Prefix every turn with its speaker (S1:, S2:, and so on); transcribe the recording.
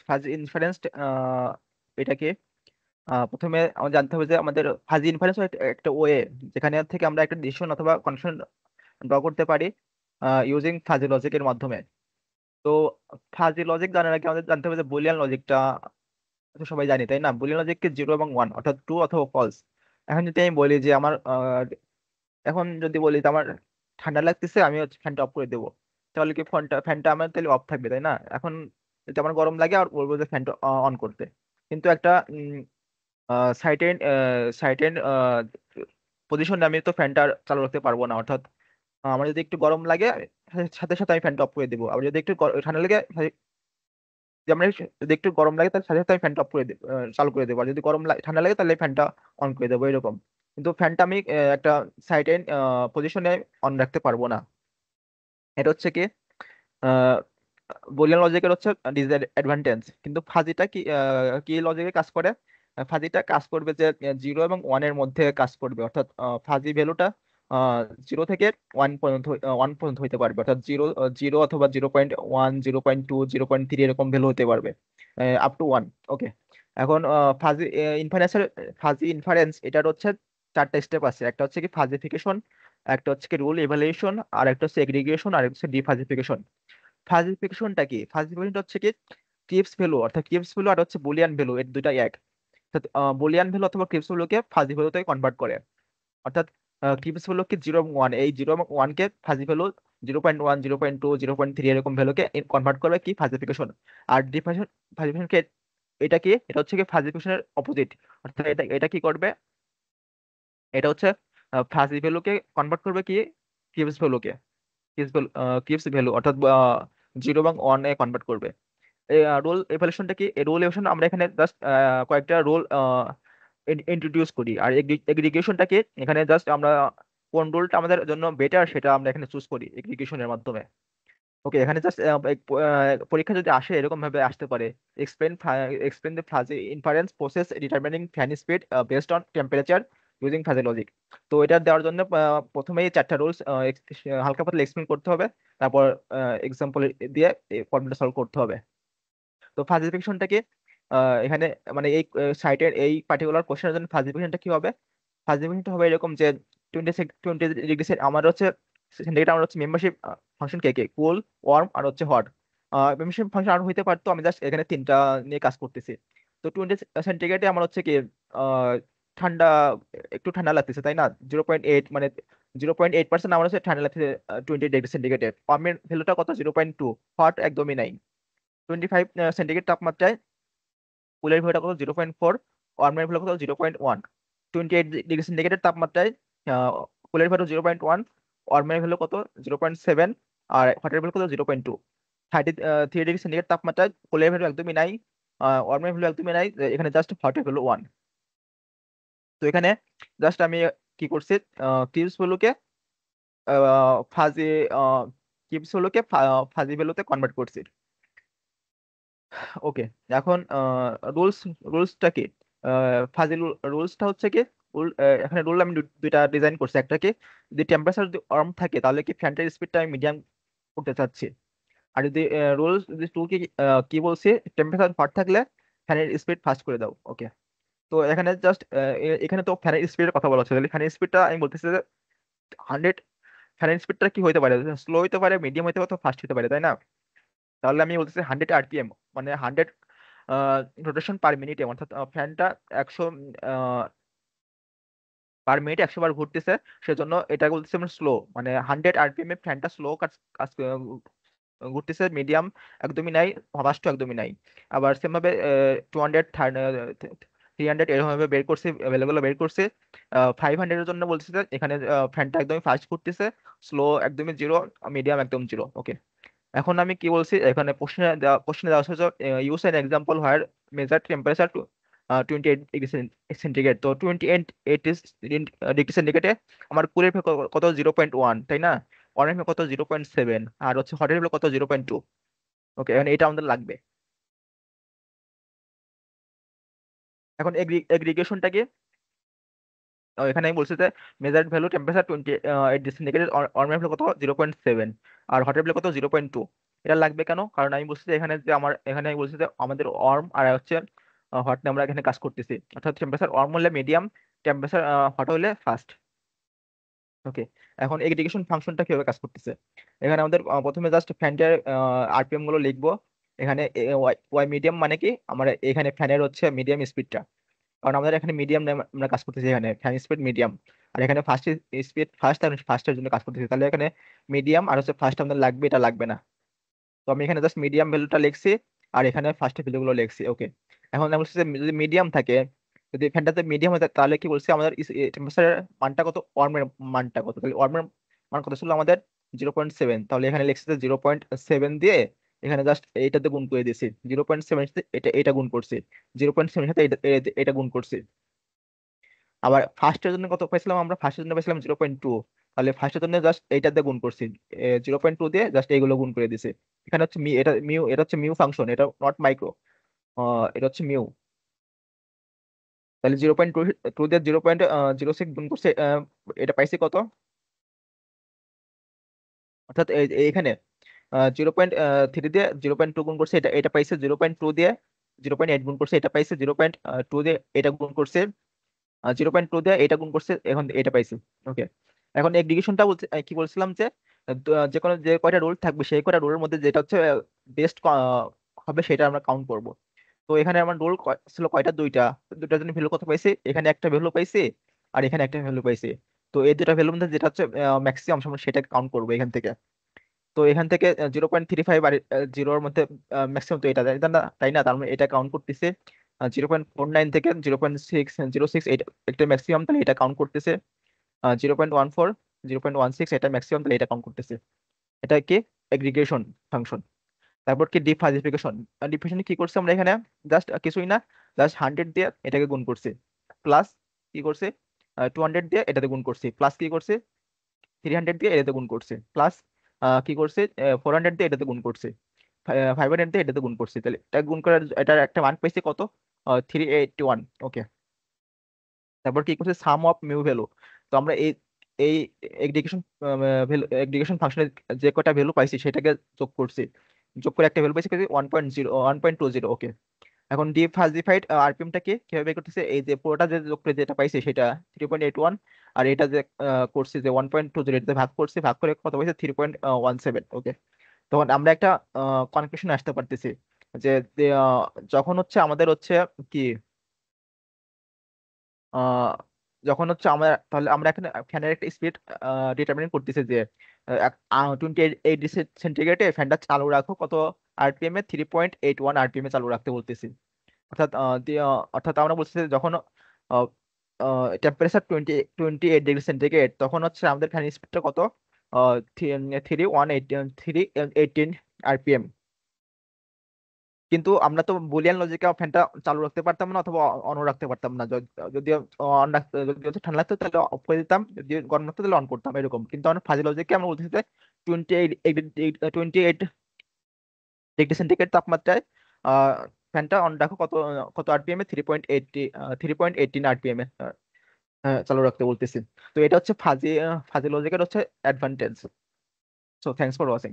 S1: Fuzzy inference এটাকে প্রথমে আমাদের জানতে হবে যে আমাদের ফাজি ইনফারেন্স একটা ওয়ে যেখানে থেকে আমরা একটা ডিসিশন অথবা কনক্লুশন ড্র করতে পারি ইউজিং ফাজি লজিকের মাধ্যমে। তো ফাজি লজিক জানার আগে আমাদের জানতে হবে যে বুলিয়ান লজিকটা তো সবাই জানি তাই না? বুলিয়ান লজিককে জিরো এবং ওয়ান অর্থাৎ ট্রু অথবা ফলস। এখন যদি আমি বলি যে আমার এখন যদি বলি যে আমার ঠান্ডা লাগতেছে, আমি হচ্ছে ফ্যানটা অফ করে দেবো, তাহলে কি ফ্যানটা আমার তাহলে অফ থাকবে তাই না? এখন যদি আমার গরম লাগে আর বলবো যে ফ্যানটা অন করতে, কিন্তু একটা সাইটেন সাইটেন পজিশনে আমি তো ফ্যানটা চালু রাখতে পারবো না। অর্থাৎ আমার যদি একটু গরম লাগে সাথে সাথে আমি ফ্যানটা অফ করে দিব, আবার যদি একটু ঠান্ডা লাগে যে আমরা যদি একটু গরম লাগে তাহলে সাথে সাথে আমি ফ্যানটা অফ করে দেবো, চালু করে দেবো, আর যদি ঠান্ডা লাগে তাহলে ফ্যানটা অন করে দেবো এরকম। কিন্তু ফ্যানটা আমি একটা সাইটেন পজিশনে অন রাখতে পারবো না। এটা হচ্ছে কি বুলিয়ান লজিকের হচ্ছে ডিসঅ্যাডভান্টেজ। কিন্তু ফাজিটা কি কি লজিকে কাজ করে? ফাজিটা কাজ করবে যে জিরো এবং ওয়ান এর মধ্যে কাজ করবে। অর্থাৎ ফাজি ভ্যালুটা জিরো থেকে ওয়ান পর্যন্ত হইতে পারবে। অর্থাৎ জিরো জিরো অথবা 0.1, 0.2, 0.3 এরকম ভ্যালু হতে পারবে আপ টু ওয়ান। ওকে। এখন ফাজি ইনফারেন্সের ফাজি ইনফারেন্স এটার হচ্ছে চারটা স্টেপ আছে। একটা হচ্ছে কি ফাজিফিকেশন, একটা হচ্ছে কি রুল ইভালুয়েশন, আর একটা হচ্ছে এগ্রিগেশন, আর একটা হচ্ছে ডিফাজিফিকেশন। ফাজিফিকেশনটা কি? ফাজিফিকেশনটা হচ্ছে কি কিপস ভ্যালু, অর্থাৎ কিপস ভ্যালু আর হচ্ছে বুলিয়ান ভ্যালু এর দুইটা এক। অর্থাৎ বুলিয়ান ভ্যালু অথবা কিপস ভ্যালুকে ফাজি ভ্যালুতে কনভার্ট করে। অর্থাৎ কিপস ভ্যালু কি জিরো এবং ওয়ান, এই জিরো এবং ওয়ান কে ফাজি ভ্যালু 0.1, 0.2, 0.3 এরকম ভ্যালুকে কনভার্ট করবে কি ফাজিফিকেশন। আর ফাজিফিকেশনকে এটা কি, এটা হচ্ছে কি ফাজিফিকেশনের অপোজিট। অর্থাৎ এটা এটা কি করবে? এটা হচ্ছে ফাজি ভ্যালুকে কনভার্ট করবে কি কিপস ভ্যালুকে, কিপস ভ্যালু অর্থাৎ জিরো এবং ওয়ান এ কনভার্ট করবে। রোল এভালুয়েশনটা কি? রোল এভালুয়েশন আমরা এখানে জাস্ট কয়েকটা রোল ইন্ট্রোডিউস করি। আর এগ্রিগেশনটা কি? এখানে জাস্ট আমরা কোন রোলটা আমাদের জন্য বেটার সেটা আমরা এখানে চুজ করি এগ্রিগেশনের মাধ্যমে। ওকে। এখানে জাস্ট পরীক্ষা যদি আসে এরকম ভাবে আসতে পারে, explain explain the fuzzy inference process determining fan speed based on temperature using fuzzy logic. তো এটা দেওয়ার জন্য প্রথমেই চারটা রুলস হালকা পাতলা এক্সপ্লেন করতে হবে, তারপর এক্সাম্পল দিয়ে প্রবলেমটা সলভ করতে হবে। তো ফাজিফিকেশনটাকে এখানে মানে এই সাইটের এই পার্টিকুলার কোশ্চেনের জন্য ফাজিফিকেশনটা কি হবে? ফাজিফিকেশনটা হবে এরকম যে 20 ডিগ্রি আমার হচ্ছে সেন্টিগ্রেড, আমার হচ্ছে মেম্বারশিপ ফাংশন কে কে কুল, ওয়ার্ম আর হচ্ছে হট। মেম্বারশিপ ফাংশন আর হইতে পারতো, আমি জাস্ট এখানে তিনটা নিয়ে কাজ করতেছি। তো 20 সেন্টিগ্রেডে আমার হচ্ছে কি আহ, ঠান্ডা, একটু ঠান্ডা লাগতেছে তাই না? 0.8 মানে 0.8% আমার হচ্ছে ঠান্ডা লাগতেছে 20 ডিগ্রি সেন্টিগ্রেডে। ওয়ার্মের ভ্যালুটা কত? 0.2। হট একদমই নাই। 25 সেন্টিগ্রেড তাপমাত্রায় কুলের ভ্যালুটা কত? 0.4। ওয়ার্মের ভ্যালু কত? 0.1। 28 ডিগ্রি সেন্টিগ্রেডের তাপমাত্রায় কুলের ভ্যালু 0.1, ওয়ার্মের ভ্যালু কত? 0.7, আর হটের ভ্যালু কত? 0.2। 33 ডিগ্রি সেন্টিগ্রেড তাপমাত্রায় কুলের ভ্যালু একদমই নাই, ওয়ার্মের ভ্যালু একদমই নাই, এখানে জাস্ট হটের ভ্যালু 1। তো এখানে জাস্ট আমি কি করছি, কিউবস ভ্যালুকে ফাজি কিউবস ভ্যালুকে ফাজি ভ্যালুতে কনভার্ট করছি। ওকে। এখন রুলস রুলসটা কি? ফাজিল রুলসটা হচ্ছে কি এখানে রুল আমি দুইটা ডিজাইন করছি। একটা কি, যদি টেম্পারেচার যদি ওয়ার্ম থাকে তাহলে কি ফ্যানটার স্পিডটা আমি মিডিয়াম করতে চাচ্ছি। আর যদি রুলস যদি টু কি কি বলছি, টেম্পারেচার হট থাকলে ফ্যানের স্পিড ফাস্ট করে দাও। ওকে। তো এখানে জাস্ট এখানে তো ফ্যানের স্পিডের কথা বলা হচ্ছে, তাহলে ফ্যানের স্পিডটা আমি বলতেছি যে 100। ফ্যানের স্পিডটা কি হতে পারে? স্লো হতে পারে, মিডিয়াম হতে পারে, ফাস্ট হতে পারে তাই না? তাহলে আমি বলতেছি 100 RPM, মানে 100 রোটেশন পার মিনিটে। অর্থাৎ ফ্যানটা 100 পার মিনিট 100 বার ঘুরতেছে, সেজন্য এটা বলতেছে আমরা স্লো। মানে 100 RPM এ ফ্যানটা স্লো কাজ কাজ ঘুরতেছে, মিডিয়াম একদমই নাই, ফাস্ট একদমই নাই। আবার সেম ভাবে 200, 300 এরকম ভাবে বের করছে, ভ্যালুগুলো বের করছে। 500-এর জন্য বলতেছে যে এখানে ফ্যানটা একদমই ফাস্ট ঘুরতেছে, স্লো একদমই জিরো, মিডিয়াম একদম জিরো। ওকে। এখন আমি কি বলছি, এখানে কোশ্চেনে দেওয়া হচ্ছে use an example where measure temperature to 28 degree centigrade. তো 28 ডিগ্রি সেন্টিগ্রেডে আমার কুলের কত? 0.1 তাই না? ওয়ার্মের কত? 0.7। আর হচ্ছে হটের কত? 0.2। ওকে। এখন এটা আমাদের লাগবে। এখন এগ্রিগেশনটা কি? এখানে আমি বলছি যে measured value temperature 28 degree centigrade, ওয়ার্মের ভ্যালু কত? 0.7, আর হটের ভ্যালু কত? 0.2। এটা লাগবে কেন? কারণ আমি বলছি যে এখানে যে আমার এখানে আমি বলছি যে আমাদের ওয়ার্ম আর হচ্ছে হট নিয়ে আমরা এখানে কাজ করতেছি, অর্থাৎ টেম্পারেচার ওয়ার্ম হলে মিডিয়াম, টেম্পারেচার হট হলে ফার্স্ট। ওকে, এখন এগ্রিগেশন ফাংশনটা কিভাবে কাজ করতেছে? এখানে আমাদের প্রথমে জাস্ট ফ্যানটার আরপিএম গুলো লিখবো। এখানে ওয়াই মিডিয়াম মানে কি, আমরা এখানে ফ্যানের হচ্ছে মিডিয়াম স্পিডটা, কারণ আমাদের এখানে মিডিয়াম আমরা কাজ করতেছি, এখানে ফ্যান স্পিড মিডিয়াম, আর এখানে ফার্স্ট স্পিড ফার্স্ট আর ফার্স্টের জন্য কাজ করতেছি, তাহলে এখানে মিডিয়াম আর হচ্ছে ফার্স্ট আমাদের লাগবে, এটা লাগবে না। তো আমি এখানে জাস্ট মিডিয়াম ভ্যালুটা লিখছি আর এখানে ফার্স্টের ভ্যালুগুলো লিখছি। ওকে, এখন আমি বলছি যে যদি মিডিয়াম থাকে, যদি ফ্যানটাতে মিডিয়াম হয় তাহলে কি বলছি আমাদের টেম্পারেচারের মানটা কত, ওয়ার্মের মানটা কত, তাহলে ওয়ার্মের মান কত ছিল আমাদের 0.7, তাহলে এখানে লিখছি যে 0.7 দিয়ে এখানে জাস্ট এইটাতে গুণ করে দিয়েছি, 0.7 এটা এটা গুণ করছি, 0.7 সাথে এটা গুণ করছি। আবার ফার্স্টের জন্য কত পাইছিলাম আমরা, ফার্স্টের জন্য পাইছিলাম 0.2, তাহলে ফার্স্টের জন্য জাস্ট এইটাতে গুণ করছি, 0.2 দিয়ে জাস্ট এইগুলো গুণ করে দিছি। এখানে হচ্ছে এটা মিউ, এটা হচ্ছে মিউ ফাংশন, এটা নট মাইক্রো, এটা হচ্ছে মিউ। তাহলে 0.2 দিয়ে 0.06 গুণ করছে, এটা পাইছি কত, অর্থাৎ এখানে 0.3 দিয়ে 0.2 গুণ করছে, এটা এটা পাইছে 0.2 দিয়ে 0.8 গুণ করছে, এটা পাইছে 0.2 দিয়ে এটা গুণ করছে, 0.2 দিয়ে এটা গুণ করছে, এখন এটা পাইছি। ওকে, এখন এগ্রিগেশনটা বলছে কি বলছিলাম যে যে কোনো যে কয়টা রুল থাকবে সেই কয়টা রুলের মধ্যে যেটা হচ্ছে বেস্ট হবে সেটা আমরা কাউন্ট করব। তো এখানে আমার রোল ছিল কয়টা, দুইটা, দুইটার জন্য ভ্যালু কত পাইছি, এখানে একটা ভ্যালু পাইছি আর এখানে একটা ভ্যালু পাইছি। তো এই দুটা ভ্যালুর মধ্যে যেটা হচ্ছে ম্যাক্সিমাম আমরা সেটা কাউন্ট করবো এখান থেকে। তো এখান থেকে 0.35 আর জিরোর মধ্যে ম্যাক্সিমাম তো এটা, তাই না? তাই না, তার মানে এটা কাউন্ট করতেছে। 0.49 থেকে 0.606 এটা একটা ম্যাক্সিমাম, তাহলে এটা কাউন্ট করতেছে। 0.14, 0.16 এটা ম্যাক্সিমাম, তাহলে এটা কাউন্ট করতেছে। এটা কি এগ্রিগেশন ফাংশন। তারপর কি ডিফাজিফিকেশন, ডিফিকেশন কি করছে আমরা এখানে, জাস্ট কিছুই না, জাস্ট 100 দিয়ে এটাকে গুণ করছি, প্লাস কি করছে 200 দিয়ে এটাতে গুণ করছি, প্লাস কি করছে 300 দিয়ে এটাতে গুণ করছে, প্লাস কি করছে 400 দিয়ে এটাতে গুণ করছে, 500 দিয়ে এটাতে গুণ করছে, তাহলে এটা গুণ করার এটার একটা মান পাইছে কত, 381। ওকে, তারপর কি করছে সাম অফ মিউ ভ্যালু। তো আমরা এই এই এগ্রিগেশন ভ্যালু, এগ্রিগেশন ফাংশনের যে কটা ভ্যালু পাইছি সেটাকে যোগ করছি, যোগ করে একটা ভ্যালু পাইছি 1.0, 1.20। ওকে, এখন ডিফাজিফাইড আরপিএমটা কি কিভাবে বের করতেছে, এই যে পুরোটা যে যোগ করে যেটা পাইছে সেটা 3.81, আর এটা যে করছি যে 1.20 এটাতে ভাগ করছি, ভাগ করে কত পাইছে 3.17। ওকে, তখন আমরা একটা কনক্লুশন আসতে পারতেছি যে যে, যখন হচ্ছে আমাদের হচ্ছে কি আহ যখন হচ্ছে আমরা, তাহলে আমরা এখানে ফ্যানের একটা স্পিড ডিটারমিন করতেছি যে 28 সেন্টিগ্রেডে ফ্যানটা চালু রাখো কত আরপিএম এ, 3.81 আরপিএম এ চালু রাখতে বলতেছি। অর্থাৎ অর্থাৎ আমরা বলছি যে যখন টেম্পারেচার 28 ডিগ্রি সেন্টিগ্রেড, তখন হচ্ছে আমাদের ফ্যান স্পিডটা কত, 318 আরপিএম। কিন্তু আমরা তো বুলিয়ান লজিকে ফ্যানটা চালু রাখতে পারতাম না অথবা অন রাখতে পারতাম না, যদি অন রাখতে, যদি হচ্ছে ঠান্ডা লাগতো তাহলে অফ করে দিতাম, যদি গরম লাগতো তাহলে অন করতাম, এরকম। কিন্তু আমরা ফাজি লজিকে আমরা বলতেছি যে 28 ডিগ্রি সেন্টিগ্রেড তাপমাত্রায় আহ ফ্যানটা অন রাখো কত, কত আরপিএম এ, 3.18 আরপিএম এ চালু রাখতে বলতেছি। তো এটা হচ্ছে ফাজি লজিকের হচ্ছে advantage. So thanks for watching.